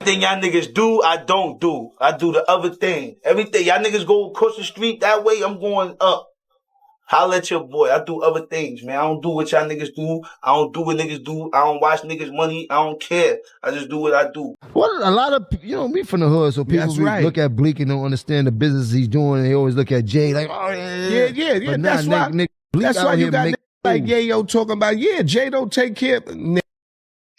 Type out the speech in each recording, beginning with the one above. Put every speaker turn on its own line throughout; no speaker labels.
Everything y'all niggas do, I don't do. I do the other thing. Everything. Y'all niggas go across the street that way, I'm going up. Holla at your boy. I do other things, man. I don't do what y'all niggas do. I don't do what niggas do. I don't watch niggas' money. I don't care. I just do what I do.
Well, a lot of, me from the hood, so people look at Bleak and don't understand the business he's doing, and they always look at Jay like, oh, yeah.
But that's why, that's why you got like Yayo talking about, Jay don't take care of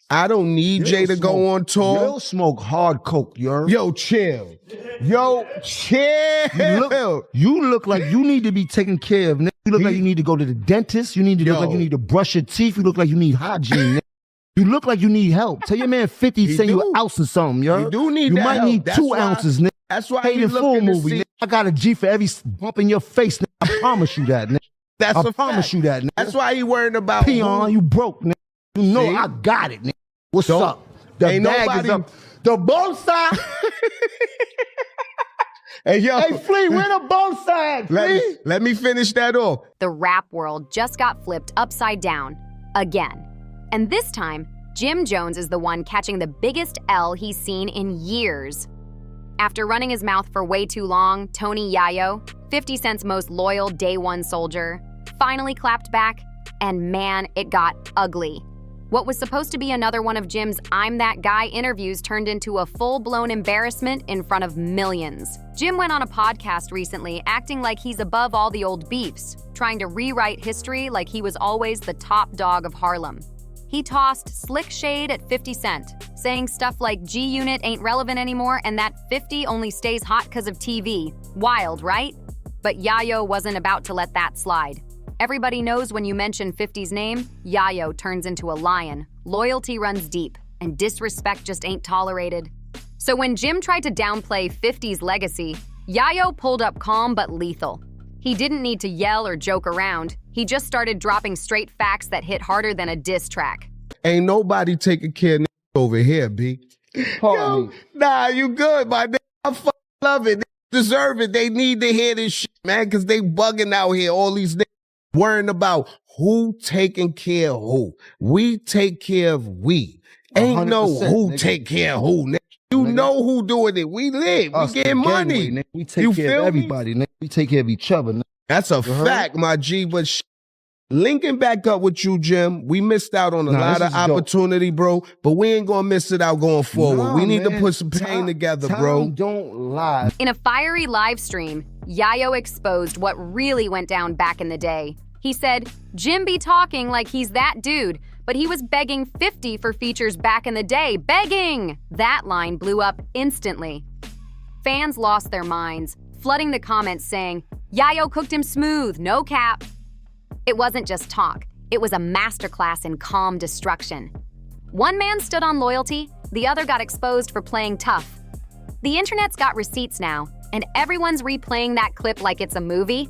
I don't need Jay to go on tour.
Yo smoke hard coke, yo.
Yo, chill. Yo, chill.
You look like you need to be taken care of. You look like you need to go to the dentist. You need to look like you need to brush your teeth. You look like you need hygiene. You look like you need help. Tell your man 50 send you an ounce or something, yo.
You do need that
might
help.
need
That's
2
why,
ounces, nigga.
That's why
Paid in full movie, nigga. I got a G for every bump in your face, nigga. I promise you that, nigga.
That's
I promise you that, nigga.
That's why he worrying about
Peon, you broke, nigga. You know I got it, nigga. What's up? The bag is up. The bolsa.
Hey, yo.
Hey, Flea, where the bolsa at, Flea?
Let me finish that off.
The rap world just got flipped upside down again. And this time, Jim Jones is the one catching the biggest L he's seen in years. After running his mouth for way too long, Tony Yayo, 50 Cent's most loyal day one soldier, finally clapped back, and man, it got ugly. What was supposed to be another one of Jim's I'm That Guy interviews turned into a full-blown embarrassment in front of millions. Jim went on a podcast recently acting like he's above all the old beefs, trying to rewrite history like he was always the top dog of Harlem. He tossed slick shade at 50 Cent, saying stuff like G-Unit ain't relevant anymore and that 50 only stays hot because of TV. Wild, right? But Yayo wasn't about to let that slide. Everybody knows when you mention 50's name, Yayo turns into a lion, loyalty runs deep, and disrespect just ain't tolerated. So when Jim tried to downplay 50's legacy, Yayo pulled up calm but lethal. He didn't need to yell or joke around. He just started dropping straight facts that hit harder than a diss track.
Ain't nobody taking care of over here, B. Yo, nah, you good, my nigga. I fucking love it. They deserve it. They need to hear this shit, man, because they bugging out here, all these niggas. Worrying about who taking care of who. We take care of we. Ain't no who nigga. Take care of who, nigga. You nigga. Know who doing it. We live. We getting money.
Nigga. We take care of everybody. Nigga. We take care of each other. Nigga.
That's a fact, my G. But linking back up with you, Jim, we missed out on a lot of opportunity, bro. But we ain't gonna miss it out going forward. We need to put some pain together, bro.
Don't lie.
In a fiery live stream, Yayo exposed what really went down back in the day. He said, Jim be talking like he's that dude, but he was begging 50 for features back in the day. Begging! That line blew up instantly. Fans lost their minds, flooding the comments saying, Yayo cooked him smooth, no cap. It wasn't just talk. It was a masterclass in calm destruction. One man stood on loyalty, the other got exposed for playing tough. The internet's got receipts now, and everyone's replaying that clip like it's a movie.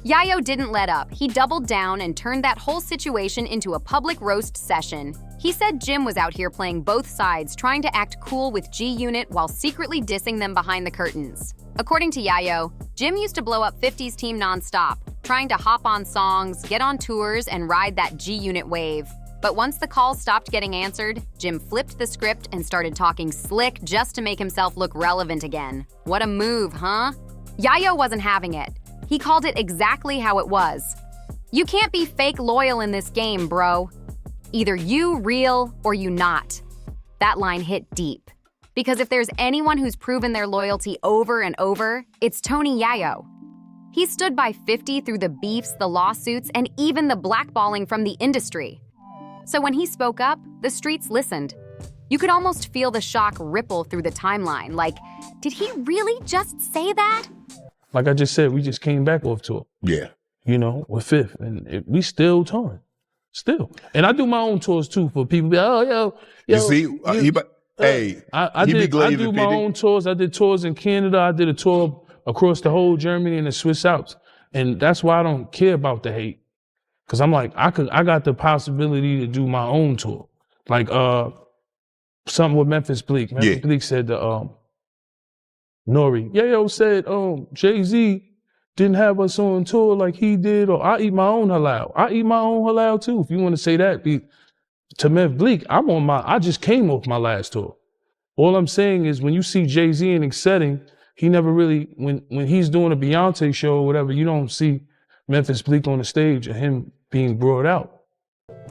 Yayo didn't let up. He doubled down and turned that whole situation into a public roast session. He said Jim was out here playing both sides, trying to act cool with G-Unit while secretly dissing them behind the curtains. According to Yayo, Jim used to blow up 50's team nonstop, trying to hop on songs, get on tours, and ride that G-Unit wave. But once the calls stopped getting answered, Jim flipped the script and started talking slick just to make himself look relevant again. What a move, huh? Yayo wasn't having it. He called it exactly how it was. You can't be fake loyal in this game, bro. Either you real or you not. That line hit deep. Because if there's anyone who's proven their loyalty over and over, it's Tony Yayo. He stood by 50 through the beefs, the lawsuits, and even the blackballing from the industry. So when he spoke up, the streets listened. You could almost feel the shock ripple through the timeline, like, did he really just say that?
Like I just said, we just came back off tour.
Yeah.
You know, with Fifth, and we still touring. Still. And I do my own tours too for people. Oh, yo.
You see,
I do my own tours. I did tours in Canada. I did a tour across the whole Germany and the Swiss Alps. And that's why I don't care about the hate. Cause I'm like, I got the possibility to do my own tour. Like something with Memphis Bleak. Memphis Bleak said to Nori, Yayo said Jay-Z didn't have us on tour like he did, or I eat my own halal. I eat my own halal too. If you want to say that, to Memphis Bleak, I just came off my last tour. All I'm saying is when you see Jay-Z in Setting, he never really, when he's doing a Beyonce show or whatever, you don't see Memphis Bleek on the stage or him being brought out.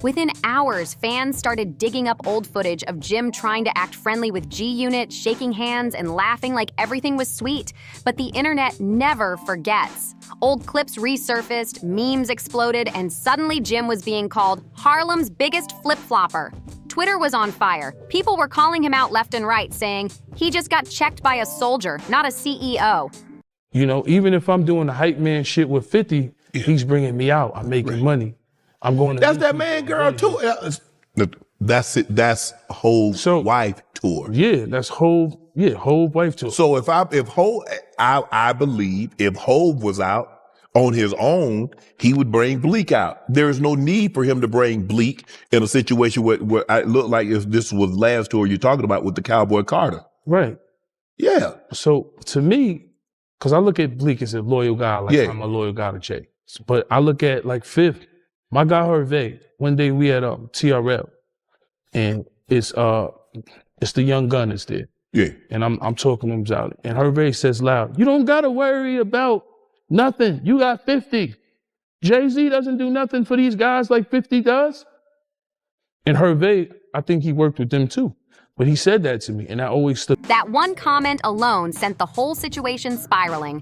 Within hours, fans started digging up old footage of Jim trying to act friendly with G-Unit, shaking hands and laughing like everything was sweet. But the internet never forgets. Old clips resurfaced, memes exploded, and suddenly Jim was being called Harlem's biggest flip-flopper. Twitter was on fire. People were calling him out left and right, saying, he just got checked by a soldier, not a CEO.
You know, even if I'm doing the hype man shit with 50, he's bringing me out. I'm making money. I'm going to.
That's that man girl too.
That's it. That's Hov's wife tour.
Yeah, that's Hov. Yeah, Hov wife tour.
So if Hov, I believe if Hov was out on his own, he would bring Bleek out. There is no need for him to bring Bleek in a situation where it looked like if this was last tour you're talking about with the Cowboy Carter.
Right.
Yeah.
So to me, because I look at Bleek as a loyal guy, like I'm a loyal guy to Jay. But I look at like Fifth. My guy Hervé, one day we had TRL, and it's the young gun that's there.
Yeah.
And I'm talking to him about it. And Hervé says loud, you don't gotta worry about nothing. You got 50. Jay-Z doesn't do nothing for these guys like 50 does. And Hervé, I think he worked with them too. But he said that to me, and I always stood.
That one comment alone sent the whole situation spiraling.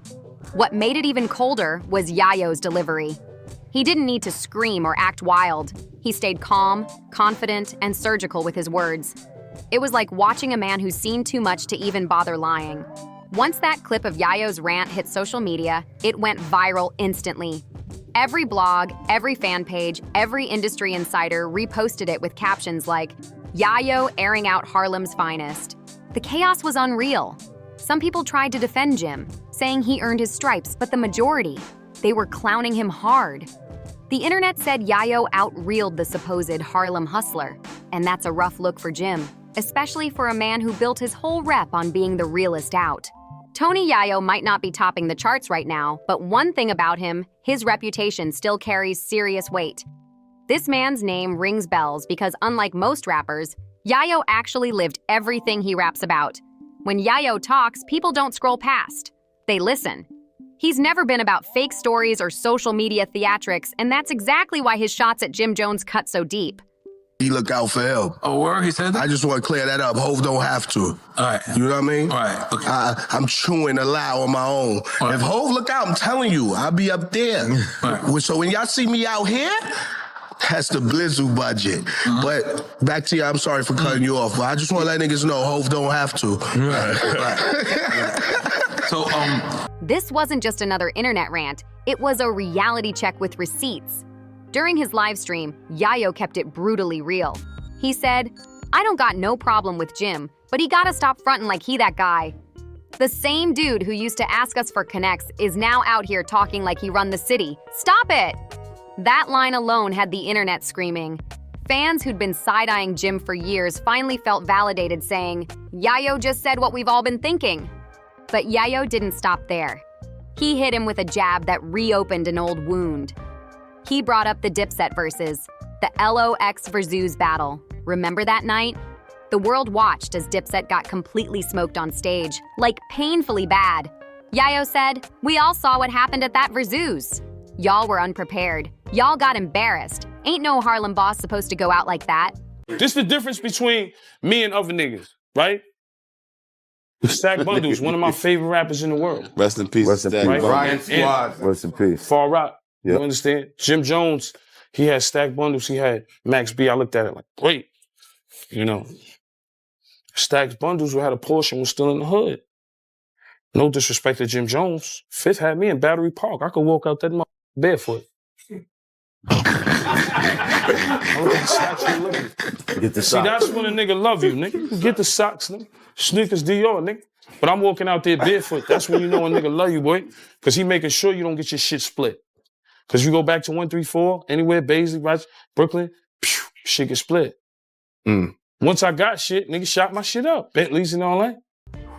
What made it even colder was Yayo's delivery. He didn't need to scream or act wild. He stayed calm, confident, and surgical with his words. It was like watching a man who's seen too much to even bother lying. Once that clip of Yayo's rant hit social media, it went viral instantly. Every blog, every fan page, every industry insider reposted it with captions like, Yayo airing out Harlem's finest. The chaos was unreal. Some people tried to defend Jim, saying he earned his stripes, but the majority, they were clowning him hard. The internet said Yayo out-reeled the supposed Harlem hustler, and that's a rough look for Jim, especially for a man who built his whole rep on being the realest out. Tony Yayo might not be topping the charts right now, but one thing about him, his reputation still carries serious weight. This man's name rings bells because unlike most rappers, Yayo actually lived everything he raps about. When Yayo talks, people don't scroll past. They listen. He's never been about fake stories or social media theatrics, and that's exactly why his shots at Jim Jones cut so deep.
He look out for help.
Oh, word? He said that?
I just want to clear that up. Hov don't have to.
All right.
You know what I mean?
All right. Okay.
I'm chewing a lie on my own.
Right.
If Hov look out, I'm telling you, I'll be up there.
Right.
So when y'all see me out here, that's the Blizzle budget. But back to you, I'm sorry for cutting you off, but I just want to let niggas know Hov don't have to.
So,
This wasn't just another internet rant. It was a reality check with receipts. During his live stream, Yayo kept it brutally real. He said, I don't got no problem with Jim, but he gotta stop fronting like he that guy. The same dude who used to ask us for connects is now out here talking like he run the city. Stop it! That line alone had the internet screaming. Fans who'd been side-eyeing Jim for years finally felt validated, saying, Yayo just said what we've all been thinking. But Yayo didn't stop there. He hit him with a jab that reopened an old wound. He brought up the Dipset verses, the LOX Verzuz battle. Remember that night? The world watched as Dipset got completely smoked on stage, like painfully bad. Yayo said, we all saw what happened at that Verzuz. Y'all were unprepared. Y'all got embarrassed. Ain't no Harlem boss supposed to go out like that.
This the difference between me and other niggas, right? Stack Bundles, one of my favorite rappers in the world.
Rest in peace.
Rest in peace. Right?
Ryan Squad. Rest in peace.
Far Rock.
Yep.
You understand? Jim Jones, he had Stack Bundles, he had Max B. I looked at it like, great. You know, Stack's Bundles had a portion was still in the hood. No disrespect to Jim Jones. Fifth had me in Battery Park. I could walk out that barefoot.
Get the socks.
See, that's when a nigga love you, nigga. Get the socks, nigga. Sneakers Dior, nigga. But I'm walking out there barefoot. That's when you know a nigga love you, boy. Because he making sure you don't get your shit split. Because you go back to 134, anywhere, Baisley, right, Brooklyn, pew, shit get split. Once I got shit, nigga shot my shit up. Bentleys and all that.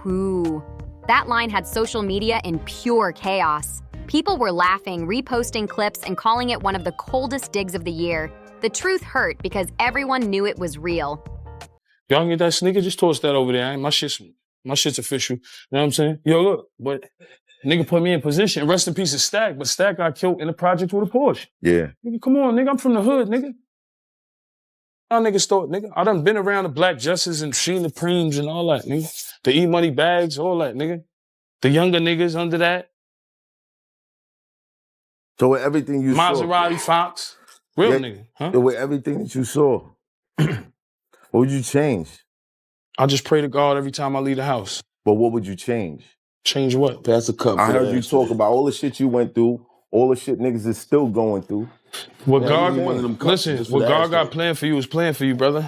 Whew. That line had social media in pure chaos. People were laughing, reposting clips, and calling it one of the coldest digs of the year. The truth hurt because everyone knew it was real.
Y'all can get that sneaker, just toss that over there. My shit's official. You know what I'm saying? Yo, look, but nigga put me in position. Rest in peace of Stack, but Stack got killed in the project with a Porsche.
Yeah.
Nigga, come on, nigga, I'm from the hood, nigga. Y'all niggas thought, nigga. I done been around the Black Justice and seen the Preems and all that, nigga. The E-Money bags, all that, nigga. The younger niggas under that.
So with everything you saw.
Maserati Fox. Real nigga, huh?
So with everything that you saw, what would you change?
I just pray to God every time I leave the house.
But what would you change?
Change what?
Pass the cup.
I heard you talk about all the shit you went through, all the shit niggas is still going through.
What God got planned for you is planned for you, brother.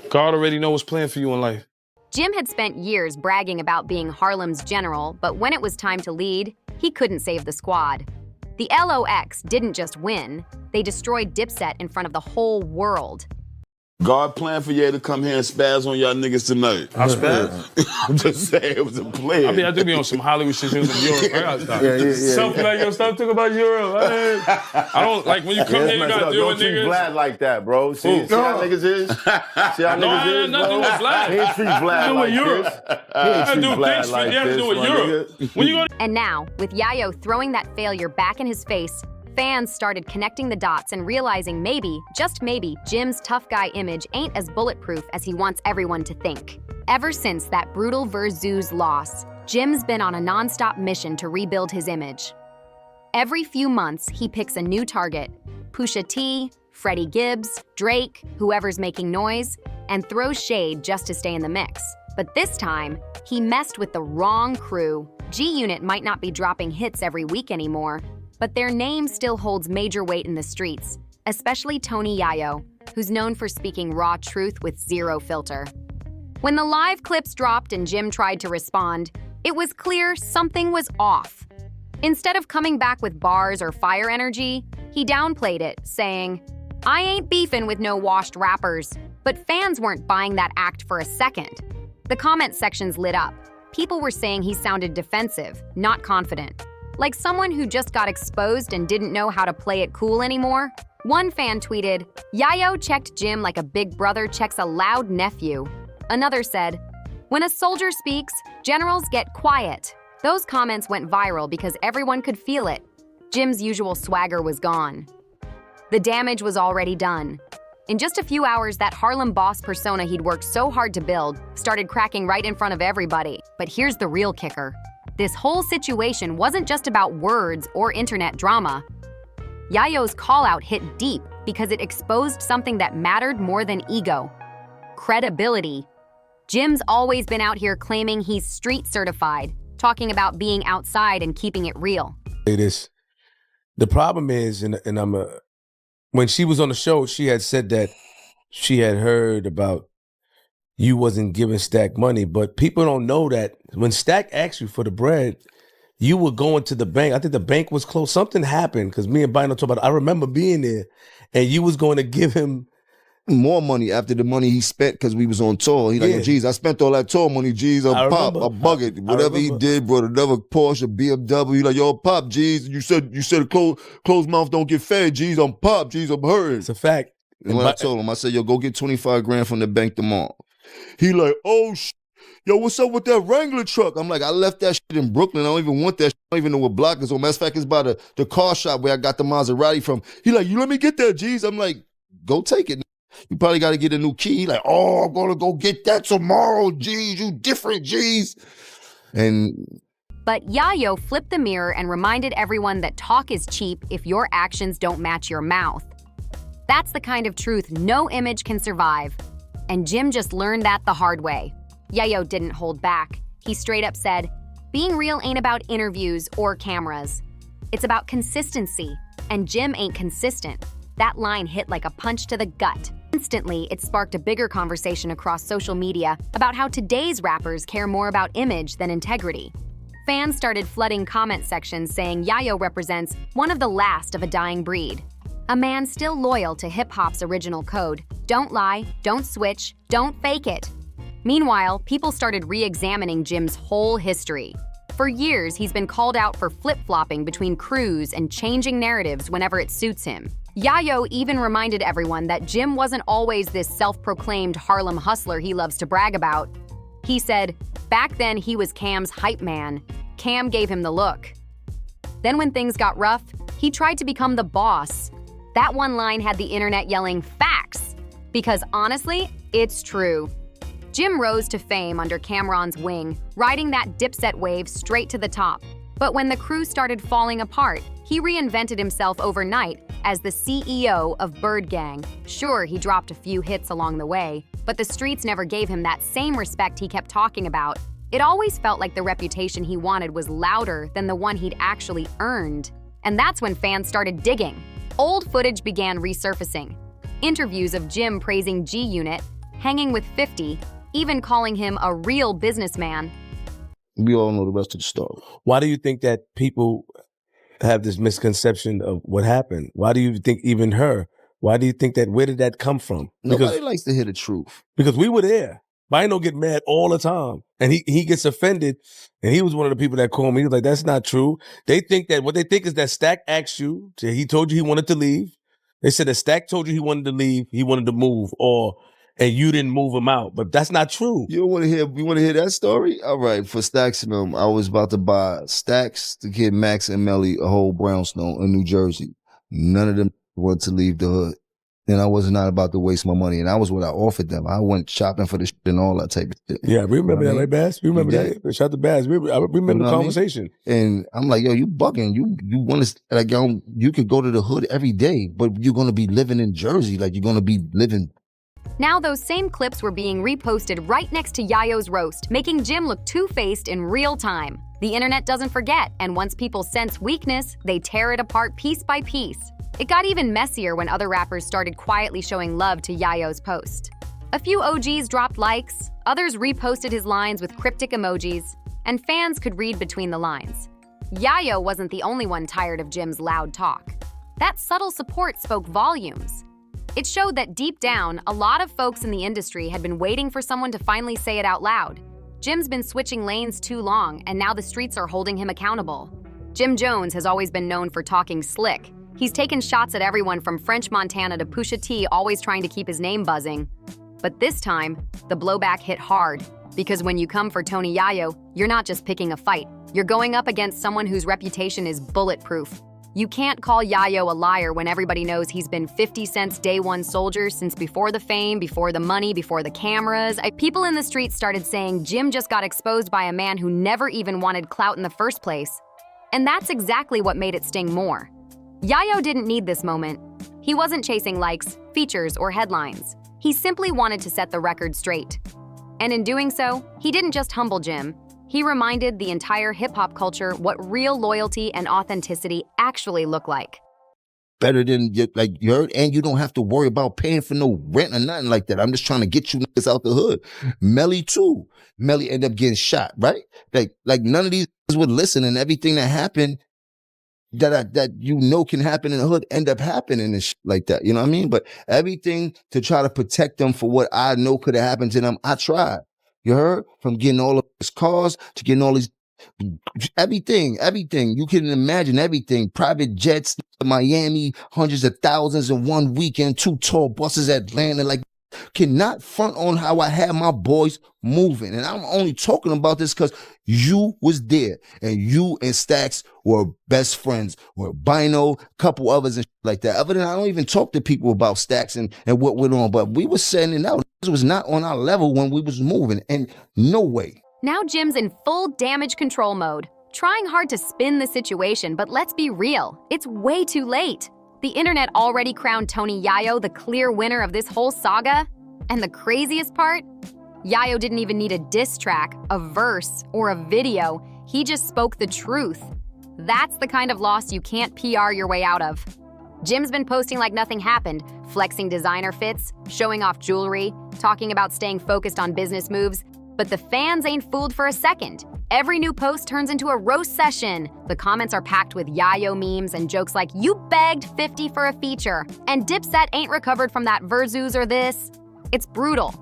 God already knows what's planned for you in life.
Jim had spent years bragging about being Harlem's general, but when it was time to lead, he couldn't save the squad. The LOX didn't just win, they destroyed Dipset in front of the whole world.
God planned for you to come here and spaz on y'all niggas tonight.
I spaz?
I'm just saying, it was a plan.
I mean, I do be on some Hollywood shit in Europe. I gotta stop. Something like, yo, stop talking about Europe. I don't, like, when you come here, you gotta deal with niggas.
Don't treat Vlad like that, bro. See how niggas is? See how niggas is,
nothing with Vlad.
He ain't treat Vlad like this. He ain't treat Vlad like this,
When you go
And now, with Yayo throwing that failure back in his face, fans started connecting the dots and realizing maybe, just maybe, Jim's tough guy image ain't as bulletproof as he wants everyone to think. Ever since that brutal Verzoos loss, Jim's been on a nonstop mission to rebuild his image. Every few months, he picks a new target: Pusha T, Freddie Gibbs, Drake, whoever's making noise, and throws shade just to stay in the mix. But this time, he messed with the wrong crew. G-Unit might not be dropping hits every week anymore, but their name still holds major weight in the streets, especially Tony Yayo, who's known for speaking raw truth with zero filter. When the live clips dropped and Jim tried to respond, it was clear something was off. Instead of coming back with bars or fire energy, he downplayed it, saying, "I ain't beefing with no washed rappers." But fans weren't buying that act for a second. The comment sections lit up. People were saying he sounded defensive, not confident. Like someone who just got exposed and didn't know how to play it cool anymore. One fan tweeted, "Yayo checked Jim like a big brother checks a loud nephew." Another said, "When a soldier speaks, generals get quiet." Those comments went viral because everyone could feel it. Jim's usual swagger was gone. The damage was already done. In just a few hours, that Harlem boss persona he'd worked so hard to build started cracking right in front of everybody. But here's the real kicker. This whole situation wasn't just about words or internet drama. Yayo's call-out hit deep because it exposed something that mattered more than ego: credibility. Jim's always been out here claiming he's street certified, talking about being outside and keeping it real.
The problem is, when she was on the show, she had said that she had heard about you wasn't giving Stack money, but people don't know that when Stack asked you for the bread, you were going to the bank. I think the bank was closed. Something happened because me and Bino talked about it. I remember being there, and you was going to give him
more money after the money he spent because we was on tour. He like, geez, I spent all that tour money, geez, on Pop, a bucket. Whatever he did, brought another Porsche, BMW. Like, yo, Pop, geez, you said closed mouth don't get fed, geez, I'm Pop, geez, I'm hurting.
It's a fact.
And when I told him, I said, yo, go get 25 grand from the bank tomorrow. He like, oh, yo, what's up with that Wrangler truck? I'm like, I left that shit in Brooklyn. I don't even want that shit. I don't even know what block it's on. Matter of fact, it's by the car shop where I got the Maserati from. He like, you let me get that, geez. I'm like, go take it. You probably got to get a new key. He like, oh, I'm going to go get that tomorrow, geez. You different, geez.
But Yayo flipped the mirror and reminded everyone that talk is cheap if your actions don't match your mouth. That's the kind of truth no image can survive. And Jim just learned that the hard way. Yayo didn't hold back. He straight up said, "Being real ain't about interviews or cameras. It's about consistency, and Jim ain't consistent." That line hit like a punch to the gut. Instantly, it sparked a bigger conversation across social media about how today's rappers care more about image than integrity. Fans started flooding comment sections saying Yayo represents one of the last of a dying breed. A man still loyal to hip-hop's original code: don't lie, don't switch, don't fake it. Meanwhile, people started re-examining Jim's whole history. For years, he's been called out for flip-flopping between crews and changing narratives whenever it suits him. Yayo even reminded everyone that Jim wasn't always this self-proclaimed Harlem hustler he loves to brag about. He said, back then he was Cam's hype man. Cam gave him the look. Then when things got rough, he tried to become the boss. That one line had the internet yelling, facts! Because honestly, it's true. Jim rose to fame under Cam'ron's wing, riding that Dipset wave straight to the top. But when the crew started falling apart, he reinvented himself overnight as the CEO of Bird Gang. Sure, he dropped a few hits along the way, but the streets never gave him that same respect he kept talking about. It always felt like the reputation he wanted was louder than the one he'd actually earned. And that's when fans started digging. Old footage began resurfacing. Interviews of Jim praising G-Unit, hanging with 50, even calling him a real businessman.
We all know the rest of the story.
Why do you think that people have this misconception of what happened? Why do you think even her? Why do you think that? Where did that come from?
Nobody likes to hear the truth.
Because we were there. Bino get mad all the time. And he gets offended. And he was one of the people that called me. He was like, that's not true. They think that what they think is that Stack asked you. He told you he wanted to leave. They said that Stack told you he wanted to leave, he wanted to move, and you didn't move him out. But that's not true.
You want to hear that story? All right, for Stacks and them, I was about to buy Stacks to give Max and Melly a whole brownstone in New Jersey. None of them wanted to leave the hood. And I was not about to waste my money. And I was what I offered them. I went shopping for the shit and all that type of shit.
Yeah, we remember that, right, Bass? We remember that. Shout out to Bass. I remember the conversation.
And I'm like, yo, you bugging. You want to, like, yo, you could go to the hood every day, but you're going to be living in Jersey. Like, you're going to be living.
Now those same clips were being reposted right next to Yayo's roast, making Jim look two-faced in real time. The internet doesn't forget, and once people sense weakness, they tear it apart piece by piece. It got even messier when other rappers started quietly showing love to Yayo's post. A few OGs dropped likes, others reposted his lines with cryptic emojis, and fans could read between the lines. Yayo wasn't the only one tired of Jim's loud talk. That subtle support spoke volumes. It showed that deep down, a lot of folks in the industry had been waiting for someone to finally say it out loud. Jim's been switching lanes too long, and now the streets are holding him accountable. Jim Jones has always been known for talking slick. He's taken shots at everyone from French Montana to Pusha T, always trying to keep his name buzzing. But this time, the blowback hit hard. Because when you come for Tony Yayo, you're not just picking a fight. You're going up against someone whose reputation is bulletproof. You can't call Yayo a liar when everybody knows he's been 50 Cent's day one soldier since before the fame, before the money, before the cameras. People in the streets started saying Jim just got exposed by a man who never even wanted clout in the first place. And that's exactly what made it sting more. Yayo didn't need this moment. He wasn't chasing likes, features, or headlines. He simply wanted to set the record straight. And in doing so, he didn't just humble Jim. He reminded the entire hip-hop culture what real loyalty and authenticity actually look like.
Better than, like, you heard, and you don't have to worry about paying for no rent or nothing like that. I'm just trying to get you niggas out the hood. Melly too. Melly ended up getting shot, right? Like none of these would listen, and everything that happened that you know can happen in the hood end up happening and shit like that. You know what I mean? But everything to try to protect them for what I know could have happened to them, I tried. You heard? From getting all of his cars to getting all these, everything. You can imagine everything. Private jets to Miami, hundreds of thousands in one weekend, 2 tour buses at Atlanta. Like, cannot front on how I had my boys moving. And I'm only talking about this because you was there. And you and Stacks were best friends. Or Bino, a couple others and like that. Other than I don't even talk to people about Stacks and what went on. But we were setting it out. This was not on our level when we was moving. And no way.
Now Jim's in full damage control mode. Trying hard to spin the situation, but let's be real. It's way too late. The internet already crowned Tony Yayo the clear winner of this whole saga. And the craziest part? Yayo didn't even need a diss track, a verse, or a video. He just spoke the truth. That's the kind of loss you can't PR your way out of. Jim's been posting like nothing happened, flexing designer fits, showing off jewelry, talking about staying focused on business moves. But the fans ain't fooled for a second. Every new post turns into a roast session. The comments are packed with Yayo memes and jokes like, you begged 50 for a feature, and Dipset ain't recovered from that Verzoos or this. It's brutal.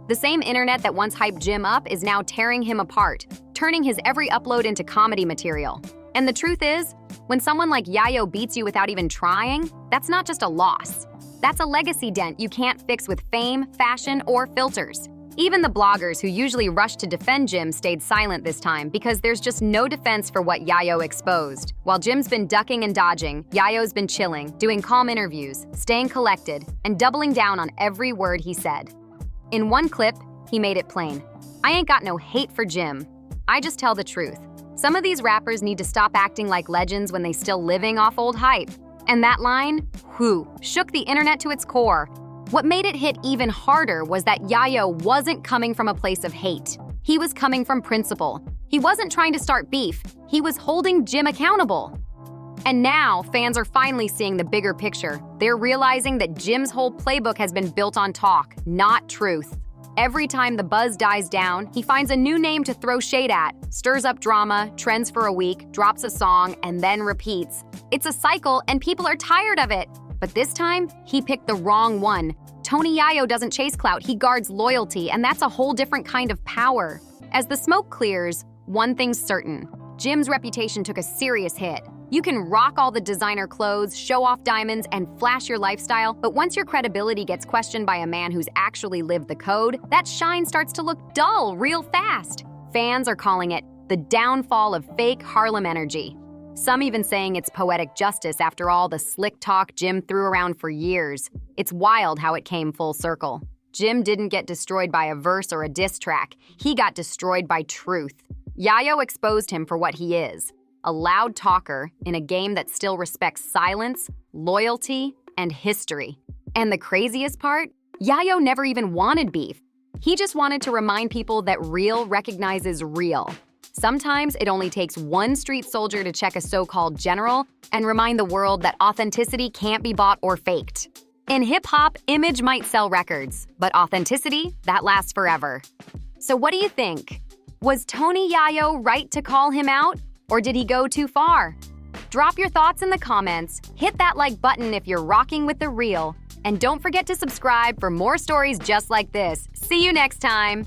The same internet that once hyped Jim up is now tearing him apart, turning his every upload into comedy material. And the truth is, When someone like Yayo beats you without even trying, that's not just a loss. That's a legacy dent you can't fix with fame, fashion, or filters. Even the bloggers who usually rush to defend Jim stayed silent this time because there's just no defense for what Yayo exposed. While Jim's been ducking and dodging, Yayo's been chilling, doing calm interviews, staying collected, and doubling down on every word he said. In one clip, he made it plain. I ain't got no hate for Jim. I just tell the truth. Some of these rappers need to stop acting like legends when they still living off old hype. And that line, whew, shook the internet to its core. What made it hit even harder was that Yayo wasn't coming from a place of hate. He was coming from principle. He wasn't trying to start beef. He was holding Jim accountable. And now, fans are finally seeing the bigger picture. They're realizing that Jim's whole playbook has been built on talk, not truth. Every time the buzz dies down, he finds a new name to throw shade at, stirs up drama, trends for a week, drops a song, and then repeats. It's a cycle, and people are tired of it. But this time, he picked the wrong one. Tony Yayo doesn't chase clout, he guards loyalty, and that's a whole different kind of power. As the smoke clears, one thing's certain. Jim's reputation took a serious hit. You can rock all the designer clothes, show off diamonds, and flash your lifestyle, but once your credibility gets questioned by a man who's actually lived the code, that shine starts to look dull real fast. Fans are calling it the downfall of fake Harlem energy. Some even saying it's poetic justice after all the slick talk Jim threw around for years. It's wild how it came full circle. Jim didn't get destroyed by a verse or a diss track. He got destroyed by truth. Yayo exposed him for what he is, a loud talker in a game that still respects silence, loyalty, and history. And the craziest part? Yayo never even wanted beef. He just wanted to remind people that real recognizes real. Sometimes it only takes one street soldier to check a so-called general and remind the world that authenticity can't be bought or faked. In hip-hop, image might sell records, but authenticity, that lasts forever. So what do you think? Was Tony Yayo right to call him out, or did he go too far? Drop your thoughts in the comments, hit that like button if you're rocking with the real, and don't forget to subscribe for more stories just like this. See you next time!